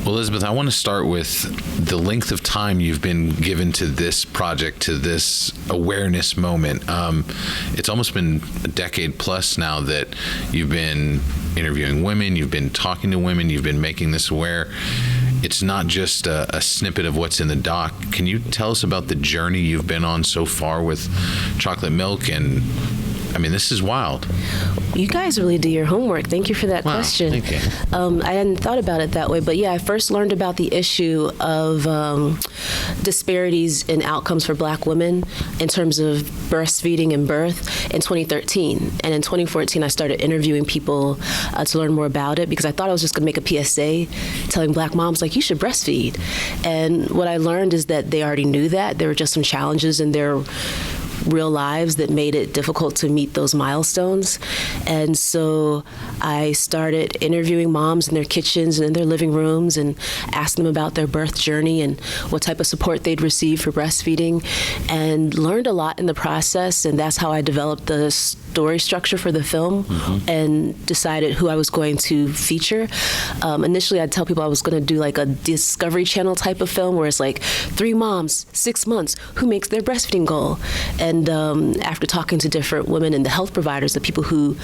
Well, Elizabeth, I want to start with the length of time you've been given to this project, to this awareness moment. It's almost been a decade plus now that you've been interviewing women, you've been talking to women, you've been making this aware. It's not just a snippet of what's in the doc. Can you tell us about the journey you've been on so far with chocolate milk? And I mean, this is wild. You guys really do your homework. Thank you for that question. Thank you. I hadn't thought about it that way, but yeah, I first learned about the issue of disparities in outcomes for Black women in terms of breastfeeding and birth in 2013. And in 2014, I started interviewing people to learn more about it because I thought I was just going to make a PSA telling Black moms, like, you should breastfeed. And what I learned is that they already knew that. There were just some challenges in their real lives that made it difficult to meet those milestones. And so I started interviewing moms in their kitchens and in their living rooms and asking them about their birth journey and what type of support they'd receive for breastfeeding, and learned a lot in the process. And that's how I developed the story structure for the film and decided who I was going to feature. Initially, I'd tell people I was going to do like a Discovery Channel type of film where it's like 3 moms, 6 months, who makes their breastfeeding goal. And after talking to different women and the health providers, the people who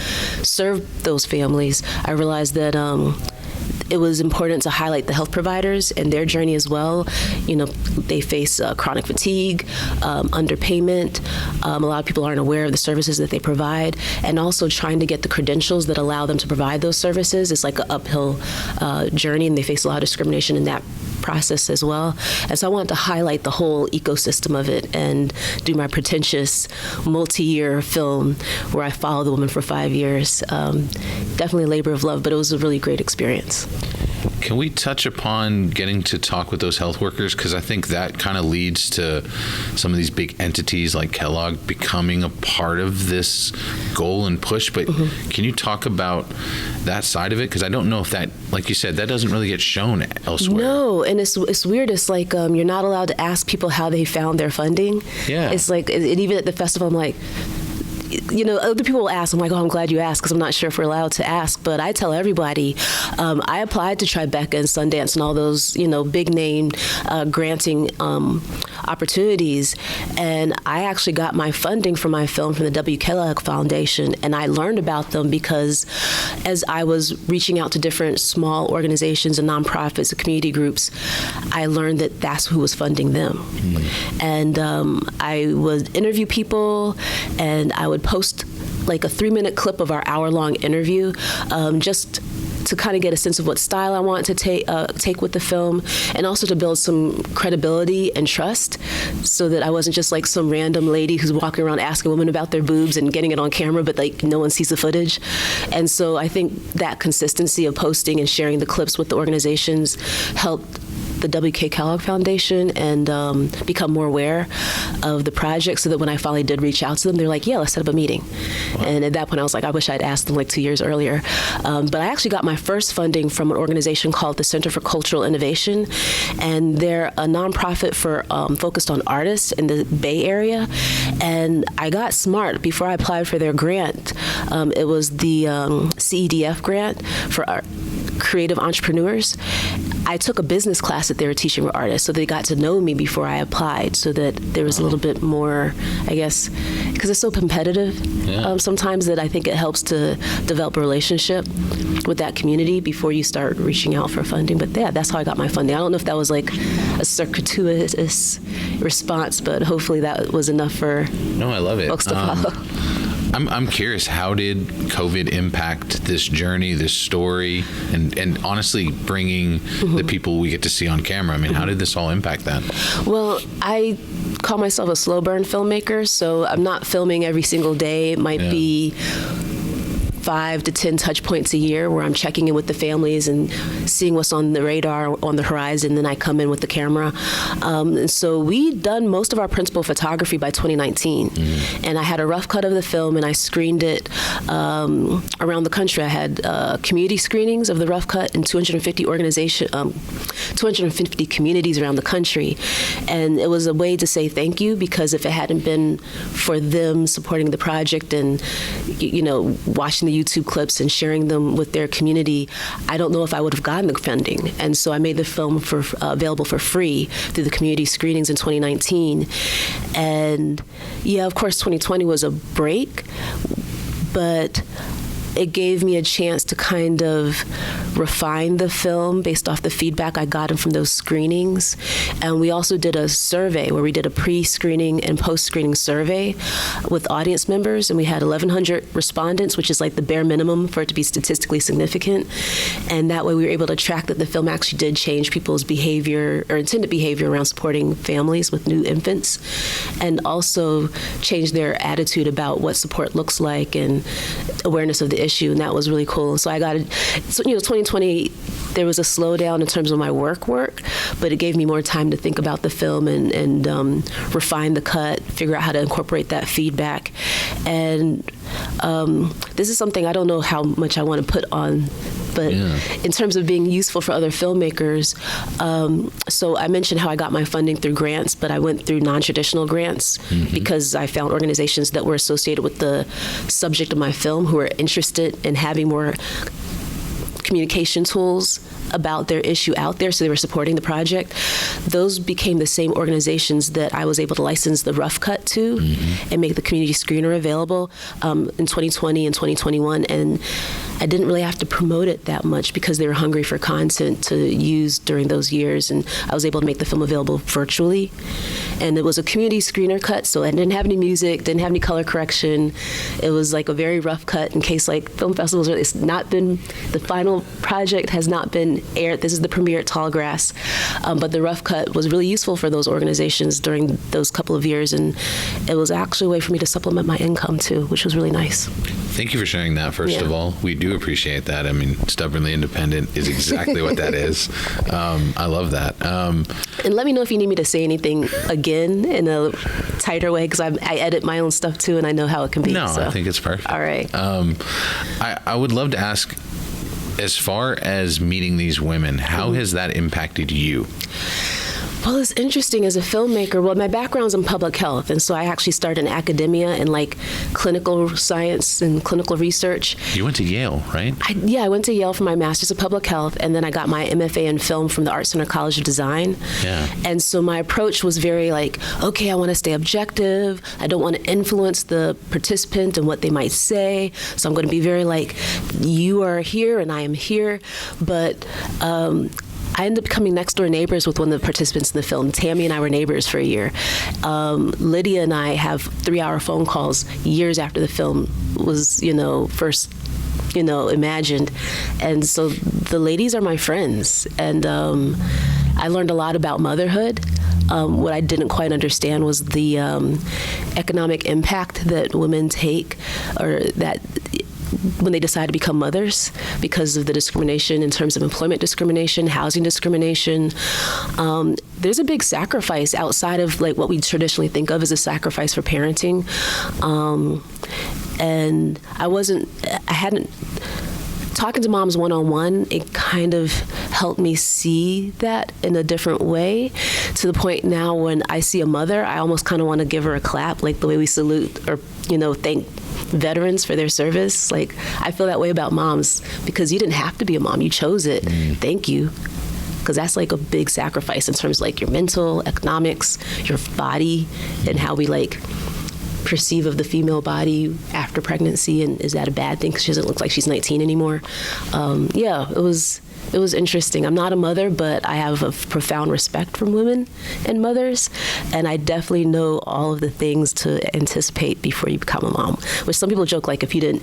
serve those families, I realized that it was important to highlight the health providers and their journey as well. You know, they face chronic fatigue, underpayment. A lot of people aren't aware of the services that they provide, and also trying to get the credentials that allow them to provide those services. It's like an uphill journey, and they face a lot of discrimination in that process as well. And so I wanted to highlight the whole ecosystem of it and do my pretentious multi-year film where I followed the woman for 5 years. Definitely a labor of love, but it was a really great experience. Can we touch upon getting to talk with those health workers? Because I think that kind of leads to some of these big entities like Kellogg becoming a part of this goal and push. But can you talk about that side of it? Because I don't know if that, like you said, that doesn't really get shown elsewhere. No, and it's weird. It's like you're not allowed to ask people how they found their funding. Yeah. It's like, and even at the festival, I'm like, you know, other people will ask. I'm like, oh, I'm glad you asked, because I'm not sure if we're allowed to ask. But I tell everybody, I applied to Tribeca and Sundance and all those, you know, big name granting opportunities. And I actually got my funding for my film from the W. Kellogg Foundation. And I learned about them because as I was reaching out to different small organizations and nonprofits and community groups, I learned that that's who was funding them. And I would interview people, and I would post like a 3-minute clip of our hour-long interview, just to kind of get a sense of what style I want to take with the film, and also to build some credibility and trust, so that I wasn't just like some random lady who's walking around asking women about their boobs and getting it on camera, but like no one sees the footage. And so I think that consistency of posting and sharing the clips with the organizations helped the W.K. Kellogg Foundation and become more aware of the project, so that when I finally did reach out to them, they're like, yeah, let's set up a meeting. Wow. And at that point, I was like, I wish I'd asked them like 2 years earlier. But I actually got my first funding from an organization called the Center for Cultural Innovation, and they're a nonprofit for focused on artists in the Bay Area. And I got smart before I applied for their grant. It was the CEDF grant for creative entrepreneurs. I took a business class that they were teaching with artists, so they got to know me before I applied, so that there was a little bit more, I guess, because it's so competitive sometimes, that I think it helps to develop a relationship with that community before you start reaching out for funding. But yeah, that's how I got my funding. I don't know if that was like a circuitous response, but hopefully that was enough for I love it. Folks to follow. I'm curious, how did COVID impact this journey, this story, and honestly bringing the people we get to see on camera? I mean, how did this all impact that? Well, I call myself a slow burn filmmaker, so I'm not filming every single day. It might be 5 to 10 touch points a year where I'm checking in with the families and seeing what's on the radar, on the horizon, then I come in with the camera. And so we'd done most of our principal photography by 2019. And I had a rough cut of the film, and I screened it around the country. I had community screenings of the rough cut in 250 communities around the country. And it was a way to say thank you, because if it hadn't been for them supporting the project and, you know, watching the YouTube clips and sharing them with their community, I don't know if I would have gotten the funding. And so I made the film available for free through the community screenings in 2019. And yeah, of course, 2020 was a break, but it gave me a chance to kind of refine the film based off the feedback I got from those screenings. And we also did a survey where we did a pre-screening and post-screening survey with audience members, and we had 1,100 respondents, which is like the bare minimum for it to be statistically significant. And that way we were able to track that the film actually did change people's behavior or intended behavior around supporting families with new infants, and also change their attitude about what support looks like and awareness of the issue. And that was really cool. So I got it. So, 2020, there was a slowdown in terms of my work, but it gave me more time to think about the film and refine the cut, figure out how to incorporate that feedback. And this is something I don't know how much I want to put on, but in terms of being useful for other filmmakers, so I mentioned how I got my funding through grants, but I went through non-traditional grants because I found organizations that were associated with the subject of my film who were interested in having more communication tools about their issue out there, so they were supporting the project. Those became the same organizations that I was able to license the rough cut to and make the community screener available in 2020 and 2021. And I didn't really have to promote it that much because they were hungry for content to use during those years, and I was able to make the film available virtually. And it was a community screener cut, so I didn't have any music, didn't have any color correction. It was like a very rough cut in case like film festivals, it's not been, the final project has not been aired. This is the premiere at Tallgrass, but the rough cut was really useful for those organizations during those couple of years, and it was actually a way for me to supplement my income too, which was really nice. Thank you for sharing that, first of all. We do appreciate that. I mean, Stubbornly Independent is exactly what that is. I love that. And let me know if you need me to say anything again in a tighter way, because I edit my own stuff too, and I know how it can be. No, so. I think it's perfect. All right. I would love to ask, as far as meeting these women, how has that impacted you? Well, it's interesting as a filmmaker. Well, my background's in public health, and so I actually started in academia and like clinical science and clinical research. You went to Yale, right? I went to Yale for my master's of public health, and then I got my MFA in film from the Art Center College of Design. Yeah. And so my approach was very like, okay, I want to stay objective. I don't want to influence the participant and what they might say. So I'm going to be very like, you are here and I am here, but I ended up becoming next door neighbors with one of the participants in the film. Tammy and I were neighbors for a year. Lydia and I have 3-hour phone calls years after the film was, first, imagined. And so the ladies are my friends. And I learned a lot about motherhood. What I didn't quite understand was the economic impact that women take, or that when they decide to become mothers, because of the discrimination in terms of employment discrimination, housing discrimination. There's a big sacrifice outside of like what we traditionally think of as a sacrifice for parenting. And talking to moms one-on-one, it kind of helped me see that in a different way, to the point now when I see a mother, I almost kind of want to give her a clap, like the way we salute or, thank veterans for their service. Like, I feel that way about moms, because you didn't have to be a mom. You chose it. Thank you. Because that's like a big sacrifice in terms of like your mental, economics, your body, and how we like perceive of the female body after pregnancy, and is that a bad thing because she doesn't look like she's 19 anymore? It was interesting. I'm not a mother, but I have a profound respect for women and mothers, and I definitely know all of the things to anticipate before you become a mom, which some people joke like if you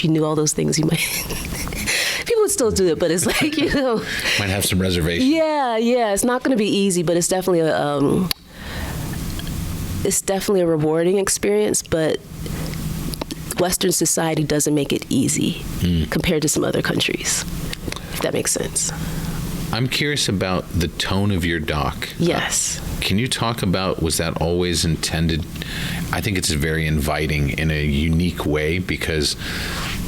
knew all those things, you might people would still do it, but it's like, might have some reservations. Yeah, it's not going to be easy, but it's definitely a rewarding experience, but Western society doesn't make it easy compared to some other countries, if that makes sense. I'm curious about the tone of your doc. Yes. Can you talk about, was that always intended? I think it's very inviting in a unique way, because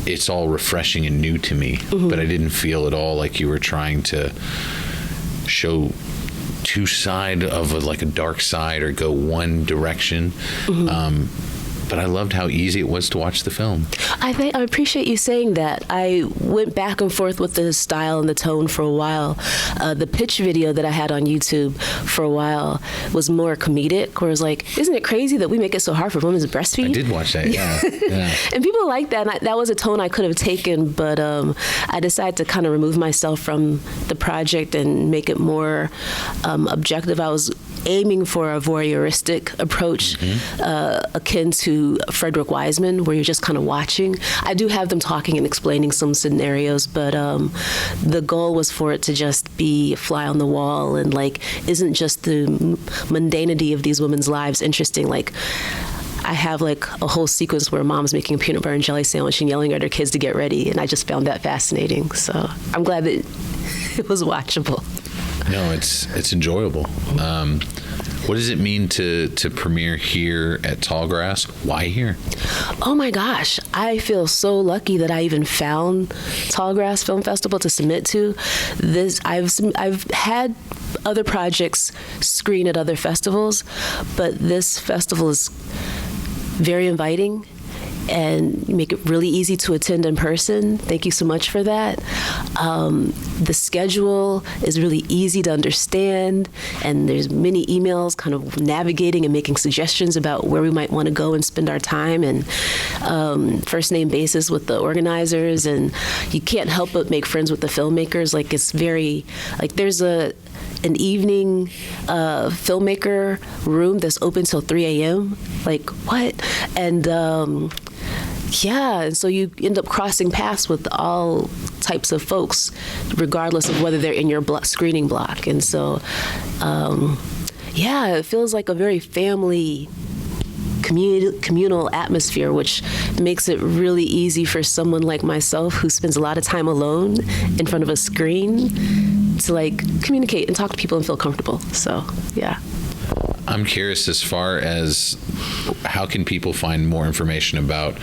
it's all refreshing and new to me, but I didn't feel at all like you were trying to show two side of like a dark side or go one direction. but I loved how easy it was to watch the film. I appreciate you saying that. I went back and forth with the style and the tone for a while. The pitch video that I had on YouTube for a while was more comedic, where it was like, isn't it crazy that we make it so hard for women to breastfeed? I did watch that, yeah. And people like that. And that was a tone I could have taken, but I decided to kind of remove myself from the project and make it more objective. I was aiming for a voyeuristic approach, akin to Frederick Wiseman, where you're just kind of watching. I do have them talking and explaining some scenarios, but the goal was for it to just be a fly on the wall, and like, isn't just the mundanity of these women's lives interesting? Like, I have like a whole sequence where mom's making a peanut butter and jelly sandwich and yelling at her kids to get ready, and I just found that fascinating. So I'm glad that it was watchable. No, it's enjoyable. What does it mean to premiere here at Tallgrass? Why here? Oh my gosh, I feel so lucky that I even found Tallgrass Film Festival to submit to. I've had other projects screen at other festivals, but this festival is very inviting and make it really easy to attend in person. Thank you so much for that. The schedule is really easy to understand, and there's many emails kind of navigating and making suggestions about where we might want to go and spend our time, and first name basis with the organizers, and you can't help but make friends with the filmmakers. Like, it's very, like, there's an evening filmmaker room that's open till 3 a.m. Like, what? And and so you end up crossing paths with all types of folks, regardless of whether they're in your screening block. And so, it feels like a very family, communal atmosphere, which makes it really easy for someone like myself, who spends a lot of time alone in front of a screen, to like communicate and talk to people and feel comfortable. So, yeah. I'm curious, as far as how can people find more information about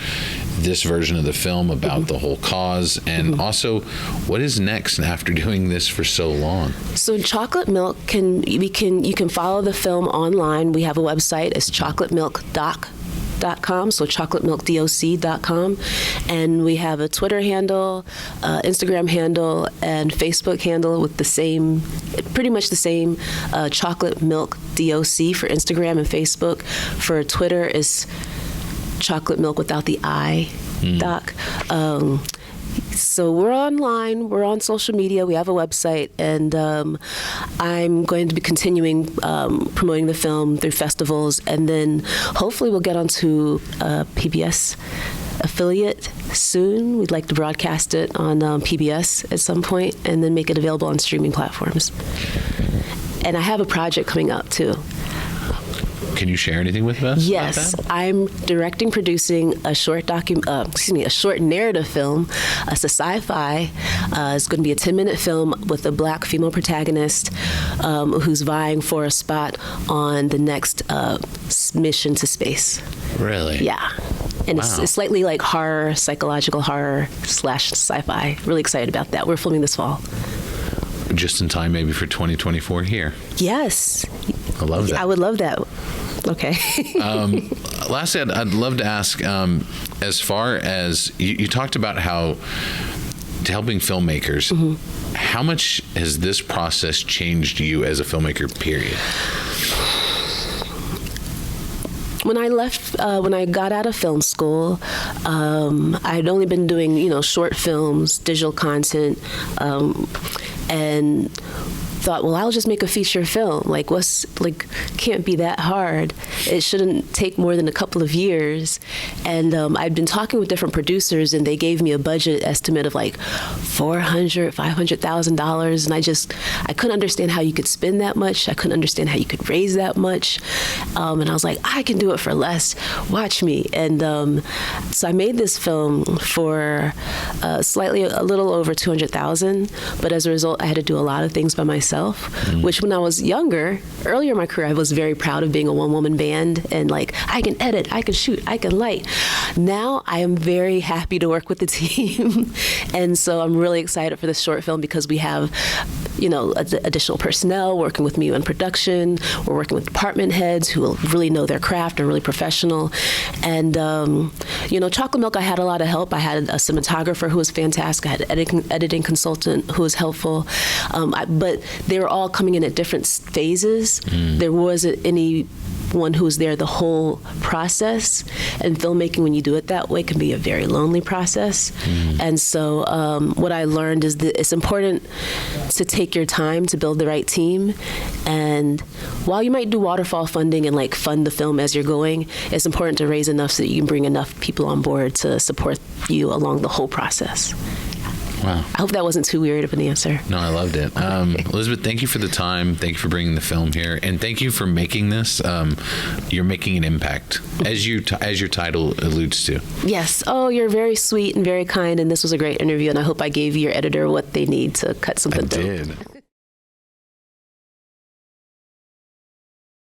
this version of the film, about the whole cause, and also what is next after doing this for so long? So Chocolate Milk, you can follow the film online. We have a website. It's chocolatemilkdoc.com, so chocolatemilkdoc.com, and we have a Twitter handle, Instagram handle, and Facebook handle with pretty much the same, Chocolate Milk DOC for Instagram and Facebook. For Twitter is Chocolate Milk without the I, doc. So we're online, we're on social media, we have a website, and I'm going to be continuing promoting the film through festivals, and then hopefully we'll get onto a PBS affiliate soon. We'd like to broadcast it on PBS at some point, and then make it available on streaming platforms. And I have a project coming up too. Can you share anything with us? Yes, I'm directing, producing a short narrative film. It's a sci-fi. It's going to be a 10-minute film with a Black female protagonist who's vying for a spot on the next mission to space. Really? Yeah. And it's slightly like horror, psychological horror / sci-fi. Really excited about that. We're filming this fall. Just in time, maybe, for 2024 here. Yes. I love that. I would love that. Okay. Lastly, I'd love to ask, as far as you talked about how helping filmmakers, how much has this process changed you as a filmmaker, period? When I got out of film school, I'd only been doing, short films, digital content, and thought, well, I'll just make a feature film. Can't be that hard. It shouldn't take more than a couple of years. And I'd been talking with different producers, and they gave me a budget estimate of like $400,000, $500,000, and I couldn't understand how you could spend that much. I couldn't understand how you could raise that much. And I was like, I can do it for less. Watch me. And so I made this film for a little over $200,000. But as a result, I had to do a lot of things by myself, which when I was earlier in my career, I was very proud of being a one-woman band, and like, I can edit, I can shoot, I can light. Now I am very happy to work with the team. And so I'm really excited for this short film, because we have additional personnel working with me on production. We're working with department heads who really know their craft, are really professional. And, Chocolate Milk, I had a lot of help. I had a cinematographer who was fantastic. I had an editing consultant who was helpful. But they were all coming in at different phases. There wasn't anyone who was there the whole process. And filmmaking, when you do it that way, can be a very lonely process. And so what I learned is that it's important to take your time to build the right team. And while you might do waterfall funding and fund the film as you're going, it's important to raise enough so that you can bring enough people on board to support you along the whole process. Wow. I hope that wasn't too weird of an answer. No, I loved it. Elizabeth, thank you for the time. Thank you for bringing the film here. And thank you for making this. You're making an impact, as your title alludes to. Yes. Oh, you're very sweet and very kind. And this was a great interview. And I hope I gave your editor what they need to cut something through. I did.